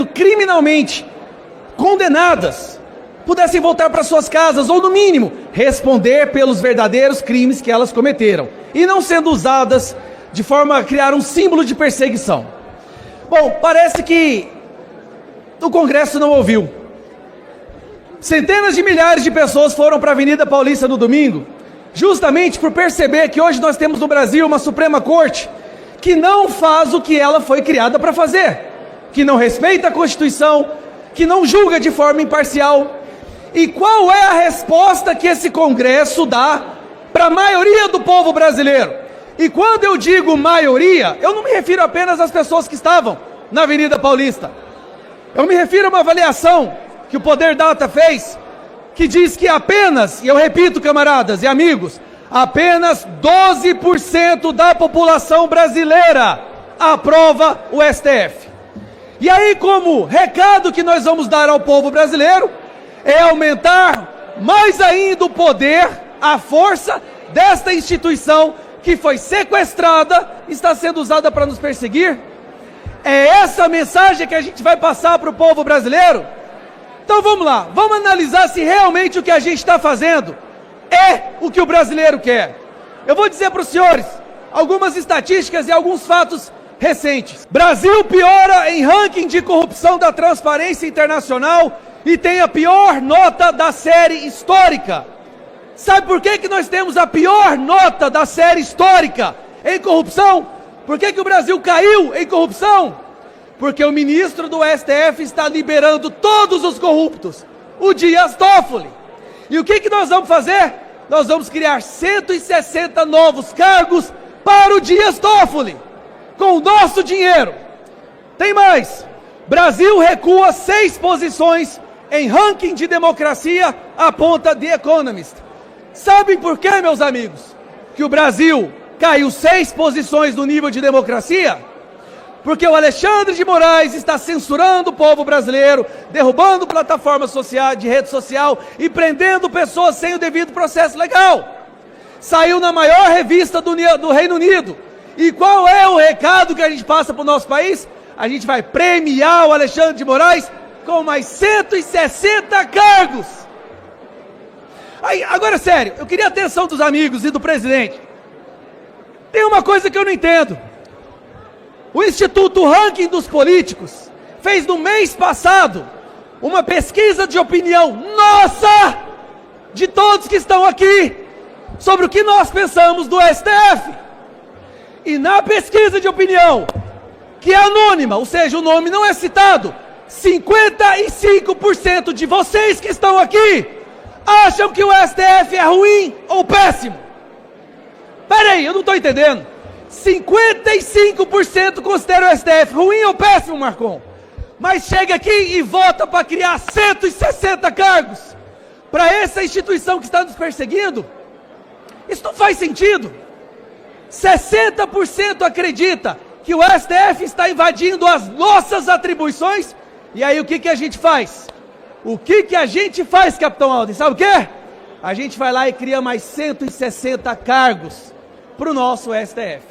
criminalmente condenadas pudessem voltar para suas casas ou, no mínimo, responder pelos verdadeiros crimes que elas cometeram e não sendo usadas de forma a criar um símbolo de perseguição. Bom, parece que o Congresso não ouviu. Centenas de milhares de pessoas foram para a Avenida Paulista no domingo, justamente por perceber que hoje nós temos no Brasil uma Suprema Corte que não faz o que ela foi criada para fazer, que não respeita a Constituição, que não julga de forma imparcial. E qual é a resposta que esse Congresso dá para a maioria do povo brasileiro? E quando eu digo maioria, eu não me refiro apenas às pessoas que estavam na Avenida Paulista. Eu me refiro a uma avaliação que o Poder Data fez, que diz que apenas, e eu repito, camaradas e amigos, apenas 12% da população brasileira aprova o STF. E aí, como recado que nós vamos dar ao povo brasileiro, é aumentar mais ainda o poder, a força desta instituição que foi sequestrada, está sendo usada para nos perseguir? É essa a mensagem que a gente vai passar para o povo brasileiro? Então vamos lá, vamos analisar se realmente o que a gente está fazendo é o que o brasileiro quer. Eu vou dizer para os senhores algumas estatísticas e alguns fatos recentes. Brasil piora em ranking de corrupção da Transparência Internacional e tem a pior nota da série histórica. Sabe por que nós temos a pior nota da série histórica em corrupção? Por que o Brasil caiu em corrupção? Porque o ministro do STF está liberando todos os corruptos, o Dias Toffoli. E o que nós vamos fazer? Nós vamos criar 160 novos cargos para o Dias Toffoli, com o nosso dinheiro. Tem mais. Brasil recua 6 posições em ranking de democracia, aponta The Economist. Sabem por quê, meus amigos, que o Brasil caiu 6 posições no nível de democracia? Porque o Alexandre de Moraes está censurando o povo brasileiro, derrubando plataformas sociais, de rede social e prendendo pessoas sem o devido processo legal. Saiu na maior revista do Reino Unido. E qual é o recado que a gente passa para o nosso país? A gente vai premiar o Alexandre de Moraes com mais 160 cargos. Aí, agora, sério, eu queria a atenção dos amigos e do presidente. Tem uma coisa que eu não entendo. O Instituto Ranking dos Políticos fez no mês passado uma pesquisa de opinião nossa, de todos que estão aqui, sobre o que nós pensamos do STF. E na pesquisa de opinião, que é anônima, ou seja, o nome não é citado, 55% de vocês que estão aqui acham que o STF é ruim ou péssimo. Peraí, eu não estou entendendo. 55% considera o STF ruim ou péssimo, Marcon? Mas chega aqui e vota para criar 160 cargos para essa instituição que está nos perseguindo? Isso não faz sentido. 60% acredita que o STF está invadindo as nossas atribuições. E aí o que a gente faz? O que a gente faz, Capitão Alden? Sabe o quê? A gente vai lá e cria mais 160 cargos para o nosso STF,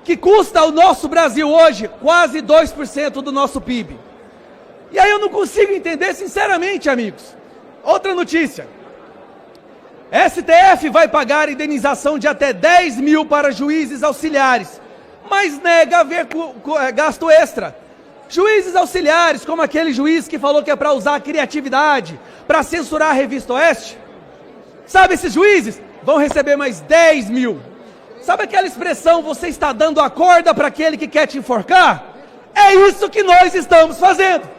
que custa ao nosso Brasil hoje quase 2% do nosso PIB. E aí eu não consigo entender, sinceramente, amigos. Outra notícia. STF vai pagar indenização de até 10 mil para juízes auxiliares, mas nega haver gasto extra. Juízes auxiliares, como aquele juiz que falou que é para usar a criatividade, para censurar a Revista Oeste. Sabe esses juízes? Vão receber mais 10 mil. Sabe aquela expressão, você está dando a corda para aquele que quer te enforcar? É isso que nós estamos fazendo.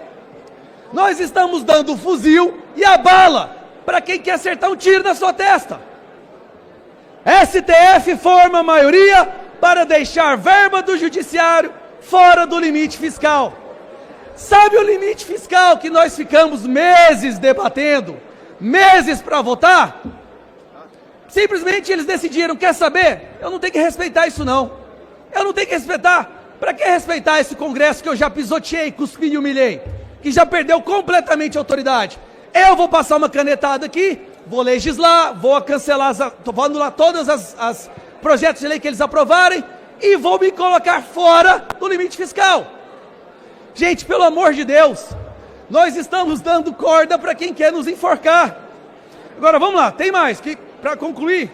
Nós estamos dando o fuzil e a bala para quem quer acertar um tiro na sua testa. STF forma a maioria para deixar verba do judiciário fora do limite fiscal. Sabe o limite fiscal que nós ficamos meses debatendo, meses para votar? Simplesmente eles decidiram, quer saber? Eu não tenho que respeitar isso não. Eu não tenho que respeitar. Para que respeitar esse Congresso que eu já pisoteei, cuspi e humilhei? Que já perdeu completamente a autoridade. Eu vou passar uma canetada aqui, vou legislar, vou cancelar, vou anular todos os projetos de lei que eles aprovarem e vou me colocar fora do limite fiscal. Gente, pelo amor de Deus, nós estamos dando corda para quem quer nos enforcar. Agora vamos lá, tem mais, para concluir.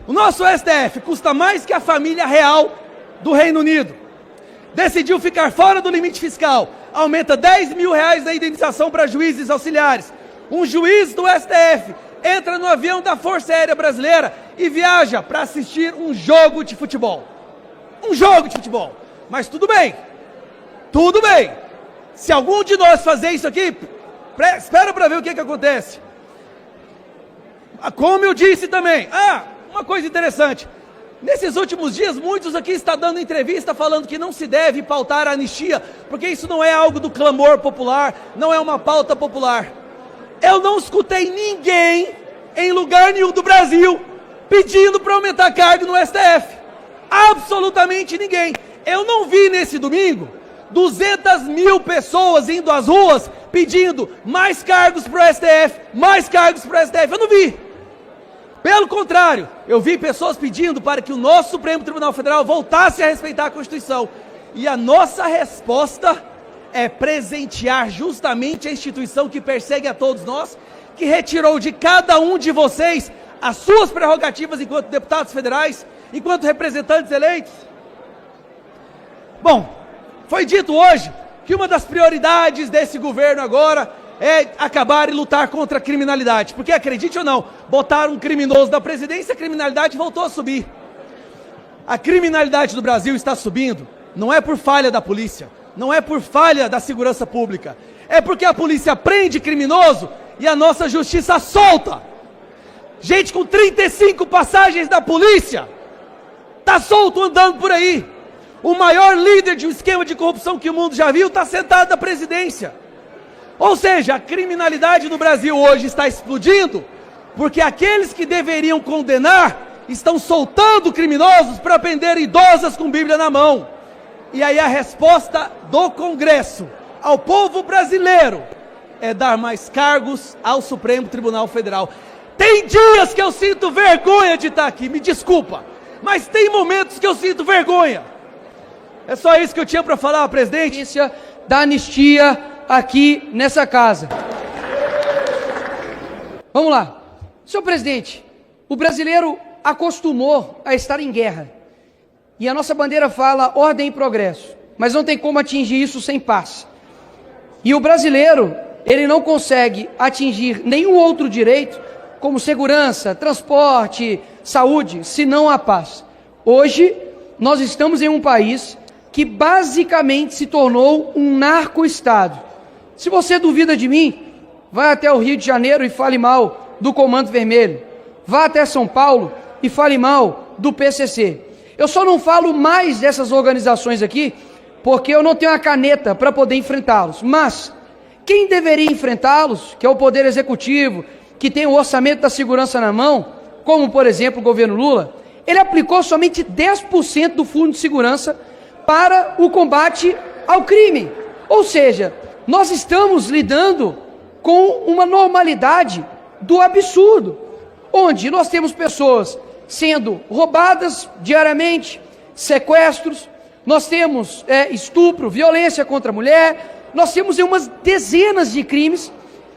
O nosso STF custa mais que a família real do Reino Unido. Decidiu ficar fora do limite fiscal. Aumenta R$10 mil da indenização para juízes auxiliares. Um juiz do STF entra no avião da Força Aérea Brasileira e viaja para assistir um jogo de futebol. Um jogo de futebol. Mas tudo bem. Tudo bem. Se algum de nós fazer isso aqui, espera para ver o que acontece. Como eu disse também. Uma coisa interessante. Nesses últimos dias, muitos aqui estão dando entrevista falando que não se deve pautar a anistia, porque isso não é algo do clamor popular, não é uma pauta popular. Eu não escutei ninguém, em lugar nenhum do Brasil, pedindo para aumentar a carga no STF. Absolutamente ninguém. Eu não vi nesse domingo 200 mil pessoas indo às ruas pedindo mais cargos para o STF, mais cargos para o STF. Eu não vi. Pelo contrário, eu vi pessoas pedindo para que o nosso Supremo Tribunal Federal voltasse a respeitar a Constituição. E a nossa resposta é presentear justamente a instituição que persegue a todos nós, que retirou de cada um de vocês as suas prerrogativas enquanto deputados federais, enquanto representantes eleitos. Bom, foi dito hoje que uma das prioridades desse governo agora é acabar e lutar contra a criminalidade. Porque, acredite ou não, botaram um criminoso da presidência, a criminalidade voltou a subir. A criminalidade do Brasil está subindo, não é por falha da polícia, não é por falha da segurança pública, é porque a polícia prende criminoso e a nossa justiça solta. Gente com 35 passagens da polícia está solto andando por aí. O maior líder de um esquema de corrupção que o mundo já viu está sentado na presidência. Ou seja, a criminalidade no Brasil hoje está explodindo porque aqueles que deveriam condenar estão soltando criminosos para prender idosas com Bíblia na mão. E aí a resposta do Congresso ao povo brasileiro é dar mais cargos ao Supremo Tribunal Federal. Tem dias que eu sinto vergonha de estar aqui, me desculpa, mas tem momentos que eu sinto vergonha. É só isso que eu tinha para falar, presidente. Da anistia aqui nessa casa. Vamos lá. Senhor presidente, o brasileiro acostumou a estar em guerra. E a nossa bandeira fala ordem e progresso. Mas não tem como atingir isso sem paz. E o brasileiro, ele não consegue atingir nenhum outro direito, como segurança, transporte, saúde, senão a paz. Hoje, nós estamos em um país que basicamente se tornou um narco-estado. Se você duvida de mim, vai até o Rio de Janeiro e fale mal do Comando Vermelho. Vá até São Paulo e fale mal do PCC. Eu só não falo mais dessas organizações aqui, porque eu não tenho a caneta para poder enfrentá-los. Mas quem deveria enfrentá-los, que é o Poder Executivo, que tem o orçamento da segurança na mão, como por exemplo o governo Lula, ele aplicou somente 10% do Fundo de Segurança para o combate ao crime. Ou seja, nós estamos lidando com uma normalidade do absurdo, onde nós temos pessoas sendo roubadas diariamente, sequestros, nós temos estupro, violência contra a mulher, nós temos umas dezenas de crimes,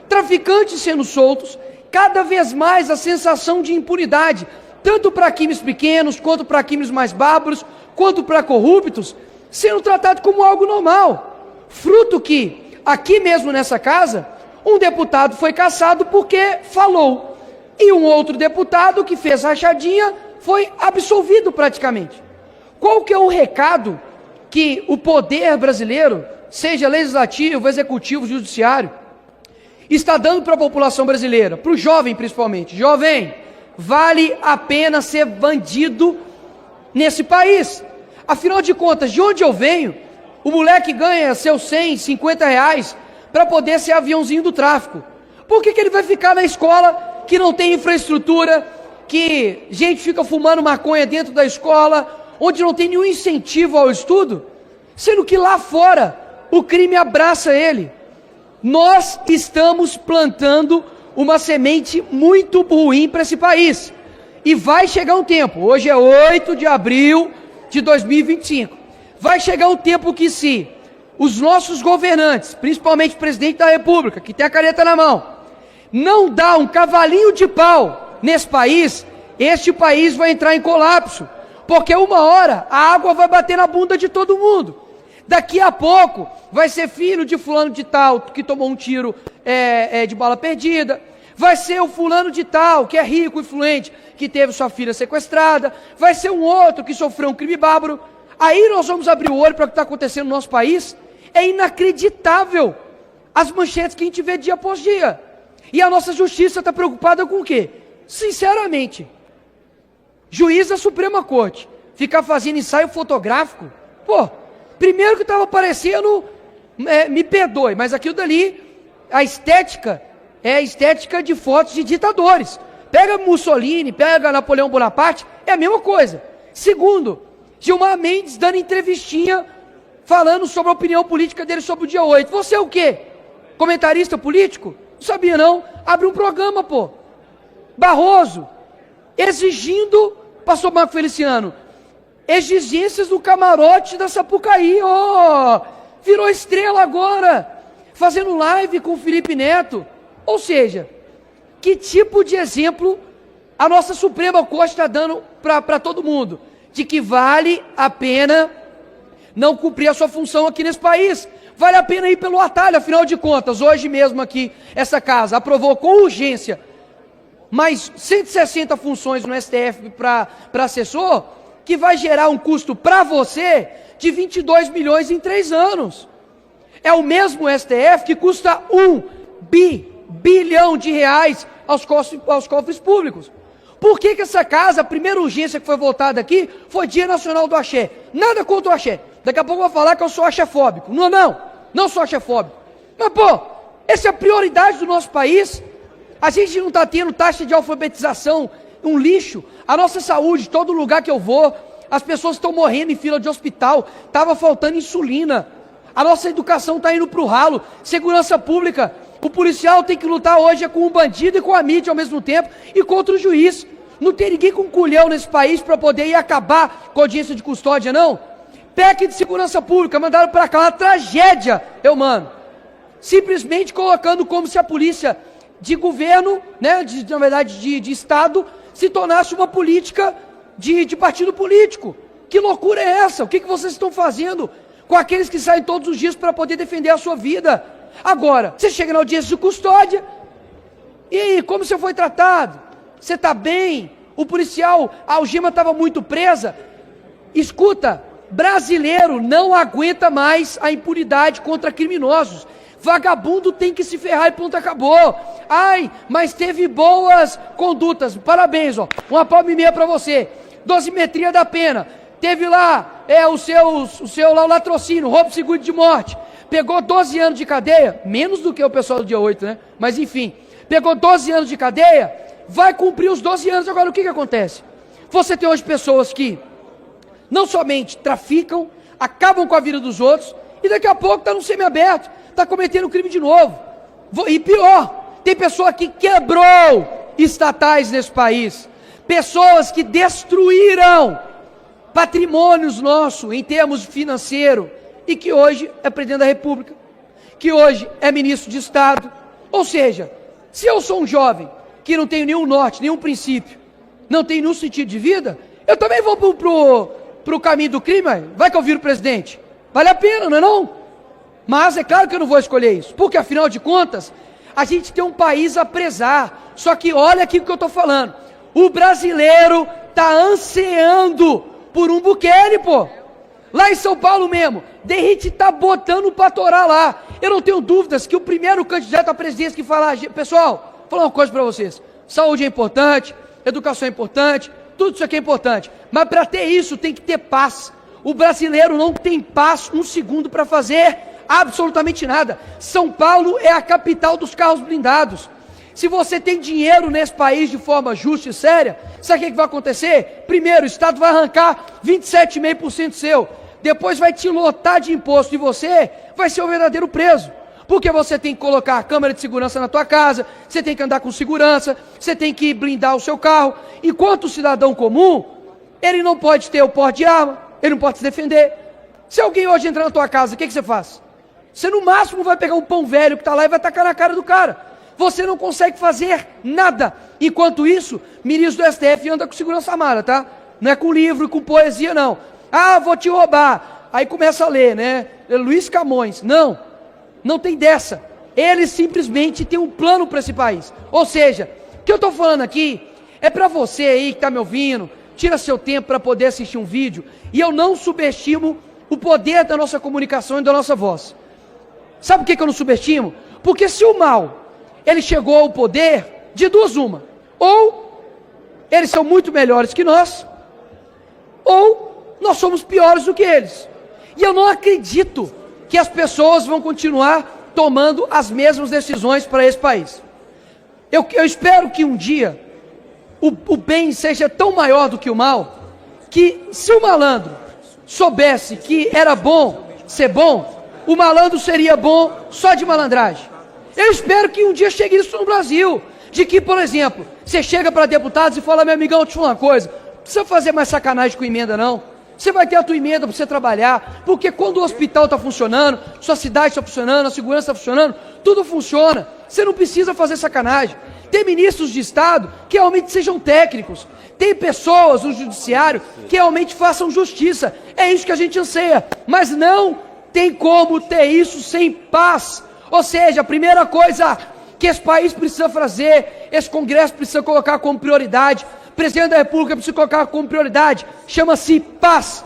traficantes sendo soltos, cada vez mais a sensação de impunidade, tanto para crimes pequenos, quanto para crimes mais bárbaros, quanto para corruptos, sendo tratado como algo normal. Fruto que, aqui mesmo nessa casa, um deputado foi cassado porque falou, e um outro deputado que fez rachadinha foi absolvido praticamente. Qual que é o recado que o poder brasileiro, seja legislativo, executivo, judiciário, está dando para a população brasileira, para o jovem principalmente? Jovem, vale a pena ser bandido nesse país. Afinal de contas, de onde eu venho, o moleque ganha seus 100, 50 reais para poder ser aviãozinho do tráfico. Por que ele vai ficar na escola que não tem infraestrutura, que gente fica fumando maconha dentro da escola, onde não tem nenhum incentivo ao estudo, sendo que lá fora o crime abraça ele? Nós estamos plantando uma semente muito ruim para esse país. E vai chegar um tempo, hoje é 8 de abril de 2025, vai chegar um tempo que, se os nossos governantes, principalmente o presidente da República, que tem a caneta na mão, não dá um cavalinho de pau nesse país, este país vai entrar em colapso, porque uma hora a água vai bater na bunda de todo mundo. Daqui a pouco vai ser filho de fulano de tal que tomou um tiro de bala perdida, vai ser o fulano de tal que é rico, influente, que teve sua filha sequestrada, vai ser um outro que sofreu um crime bárbaro. Aí nós vamos abrir o olho para o que está acontecendo no nosso país. É inacreditável as manchetes que a gente vê dia após dia. E a nossa justiça está preocupada com o quê? Sinceramente, juiz da Suprema Corte ficar fazendo ensaio fotográfico, pô, primeiro que estava parecendo, me perdoe, mas aquilo dali, a estética é a estética de fotos de ditadores. Pega Mussolini, pega Napoleão Bonaparte, é a mesma coisa. Segundo, Gilmar Mendes dando entrevistinha, falando sobre a opinião política dele sobre o dia 8. Você é o quê? Comentarista político? Não sabia não. Abre um programa, pô. Barroso, exigindo, pastor Marco Feliciano, exigências do camarote da Sapucaí, virou estrela agora, fazendo live com o Felipe Neto. Ou seja, que tipo de exemplo a nossa Suprema Corte está dando para todo mundo? De que vale a pena não cumprir a sua função aqui nesse país. Vale a pena ir pelo atalho, afinal de contas, hoje mesmo aqui, essa casa aprovou com urgência mais 160 funções no STF para assessor, que vai gerar um custo para você de 22 milhões em 3 anos. É o mesmo STF que custa 1 bilhão de reais aos cofres públicos. Por que essa casa, a primeira urgência que foi votada aqui, foi Dia Nacional do Axé? Nada contra o Axé. Daqui a pouco eu vou falar que eu sou axefóbico. Não sou axefóbico. Mas, pô, essa é a prioridade do nosso país. A gente não está tendo taxa de alfabetização, um lixo. A nossa saúde, todo lugar que eu vou, as pessoas estão morrendo em fila de hospital, estava faltando insulina. A nossa educação está indo para o ralo. Segurança pública, o policial tem que lutar hoje com o bandido e com a mídia ao mesmo tempo e contra o juiz. Não tem ninguém com culhão nesse país para poder ir acabar com a audiência de custódia, não. PEC de segurança pública, mandaram para cá uma tragédia, simplesmente colocando como se a polícia de governo, na verdade de Estado, se tornasse uma política de partido político. Que loucura é essa? O que vocês estão fazendo com aqueles que saem todos os dias para poder defender a sua vida? Agora, você chega na audiência de custódia, e aí, como você foi tratado? Você está bem? O policial, a algema estava muito presa? Escuta, brasileiro não aguenta mais a impunidade contra criminosos. Vagabundo tem que se ferrar e ponto, acabou. Ai, mas teve boas condutas. Parabéns, uma palma e meia para você. Dosimetria da pena. Teve lá o seu latrocínio, roubo seguro de morte. Pegou 12 anos de cadeia, menos do que o pessoal do dia 8, né? Mas enfim, pegou 12 anos de cadeia, vai cumprir os 12 anos. Agora, o que acontece? Você tem hoje pessoas que não somente traficam, acabam com a vida dos outros, e daqui a pouco está no semiaberto, está cometendo crime de novo. E pior, tem pessoa que quebrou estatais nesse país, pessoas que destruíram patrimônios nossos em termos financeiros, e que hoje é presidente da República, que hoje é ministro de Estado. Ou seja, se eu sou um jovem que não tenho nenhum norte, nenhum princípio, não tenho nenhum sentido de vida, eu também vou pro caminho do crime. Vai que eu viro presidente. Vale a pena, não é não? Mas é claro que eu não vou escolher isso, porque afinal de contas, a gente tem um país a prezar. Só que olha aqui o que eu estou falando. O brasileiro está ansiando por um Bukele, pô. Lá em São Paulo mesmo, Derrite está botando para torar lá. Eu não tenho dúvidas que o primeiro candidato à presidência que falar, pessoal, vou falar uma coisa para vocês. Saúde é importante, educação é importante, tudo isso aqui é importante. Mas para ter isso tem que ter paz. O brasileiro não tem paz um segundo para fazer absolutamente nada. São Paulo é a capital dos carros blindados. Se você tem dinheiro nesse país de forma justa e séria, sabe o que vai acontecer? Primeiro, o Estado vai arrancar 27,5% seu. Depois vai te lotar de imposto e você vai ser o verdadeiro preso. Porque você tem que colocar a câmera de segurança na tua casa, você tem que andar com segurança, você tem que blindar o seu carro. Enquanto o cidadão comum, ele não pode ter o porte de arma, ele não pode se defender. Se alguém hoje entrar na tua casa, o que você faz? Você no máximo vai pegar um pão velho que está lá e vai tacar na cara do cara. Você não consegue fazer nada. Enquanto isso, ministro do STF anda com segurança armada, tá? Não é com livro e com poesia, não. Ah, vou te roubar. Aí começa a ler, né? Luiz Camões. Não, não tem dessa. Ele simplesmente tem um plano para esse país. Ou seja, o que eu estou falando aqui é para você aí que está me ouvindo, tira seu tempo para poder assistir um vídeo, e eu não subestimo o poder da nossa comunicação e da nossa voz. Sabe por que eu não subestimo? Porque se o mal, ele chegou ao poder, de duas uma. Ou eles são muito melhores que nós, ou nós somos piores do que eles. E eu não acredito que as pessoas vão continuar tomando as mesmas decisões para esse país. Eu espero que um dia o bem seja tão maior do que o mal, que se o malandro soubesse que era bom ser bom, o malandro seria bom só de malandragem. Eu espero que um dia chegue isso no Brasil, de que, por exemplo, você chega para deputados e fala: meu amigão, deixa eu te falar uma coisa, não precisa fazer mais sacanagem com emenda não, você vai ter a tua emenda para você trabalhar, porque quando o hospital está funcionando, sua cidade está funcionando, a segurança está funcionando, tudo funciona, você não precisa fazer sacanagem. Tem ministros de Estado que realmente sejam técnicos, tem pessoas no judiciário que realmente façam justiça, é isso que a gente anseia, mas não tem como ter isso sem paz. Ou seja, a primeira coisa que esse país precisa fazer, esse Congresso precisa colocar como prioridade, o Presidente da República precisa colocar como prioridade, chama-se paz.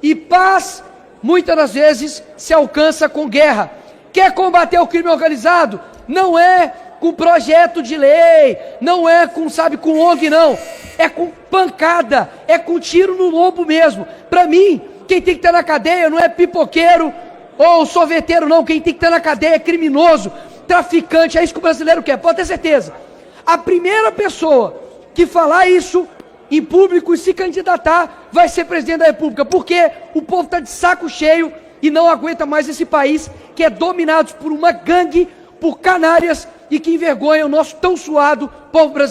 E paz, muitas das vezes, se alcança com guerra. Quer combater o crime organizado? Não é com projeto de lei, não é com, com ONG, não. É com pancada, é com tiro no lombo mesmo. Para mim, quem tem que estar na cadeia não é pipoqueiro ou sorveteiro, não. Quem tem que estar na cadeia é criminoso, traficante, é isso que o brasileiro quer, pode ter certeza. A primeira pessoa que falar isso em público e se candidatar vai ser presidente da República, porque o povo está de saco cheio e não aguenta mais esse país que é dominado por uma gangue, por canárias e que envergonha o nosso tão suado povo brasileiro.